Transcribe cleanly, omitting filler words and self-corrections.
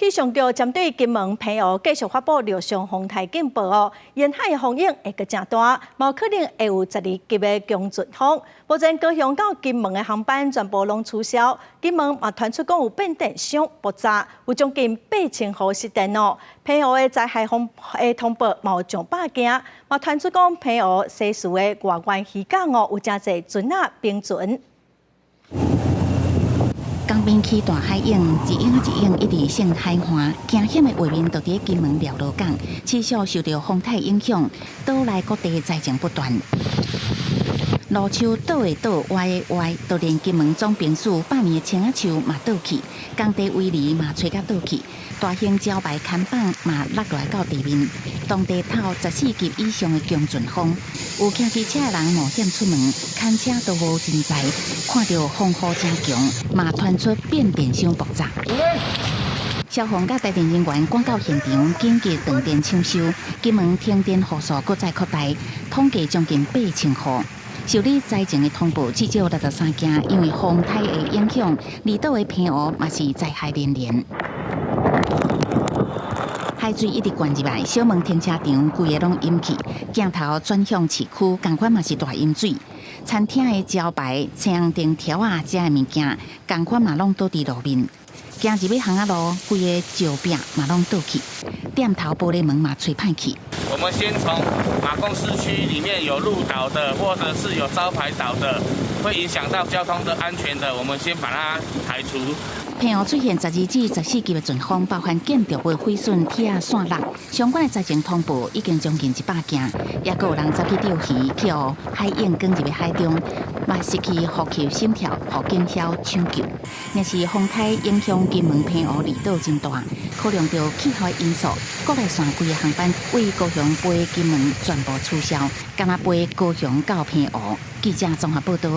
气象局针对金门澎湖继续发布陆上风台警报哦，沿海风影会阁真大，毛可能会有12级的强阵风。目前高雄到金门的航班全部拢取消，金门嘛传出讲有变电箱爆炸，有将近8000户失电哦。澎湖的灾害风的通报嘛有上百件，嘛传出讲澎湖西屿的外湾渔港哦有真侪船仔冰船。 江边起大海涌，一涌一涌一直向海岸，惊险的画面就伫金门廖罗港，持续受到风台影响，岛内各地灾情不断。路树倒的倒，歪的歪，就连金门总兵署8年的青仔树嘛倒去，工地围篱嘛吹甲倒去，大型招牌看板嘛落落来到地面，当地透14级以上的强阵风，有骑机车的人冒险出门，牵车都无真在，看到风雨真强，嘛传出变电箱爆炸。 消防甲台电人员赶到现场，紧急断电抢修。金门停电户数搁再扩大，统计将近8000户。受理灾情的通报至少63件，因为风台的影响，离岛的澎湖嘛是灾害连连。海水一直灌入来，小门停车场规个拢淹去，镜头转向市区，同款嘛是大淹水。餐厅的招牌、青灯条啊，这的物件，同款嘛拢倒伫路面。 行入要巷仔路，规个石壁嘛拢倒去，店头玻璃门嘛吹歹去。我们先从马公市区里面有路倒的，或者是有招牌倒的，会影响到交通的安全的，我们先把它排除。 澎湖出现12至14级的阵风，包含建筑物毁损、铁线落，相关的灾情通报已经将近100件，也有人走去钓鱼，去哦海涌卷入海中，嘛失去呼吸、心跳，互警消抢救。若是风台影响金门、澎湖离岛真大，考量到气候因素，国内线规个航班为高雄飞金门全部取消，敢若飞高雄到澎湖。记者综合报道。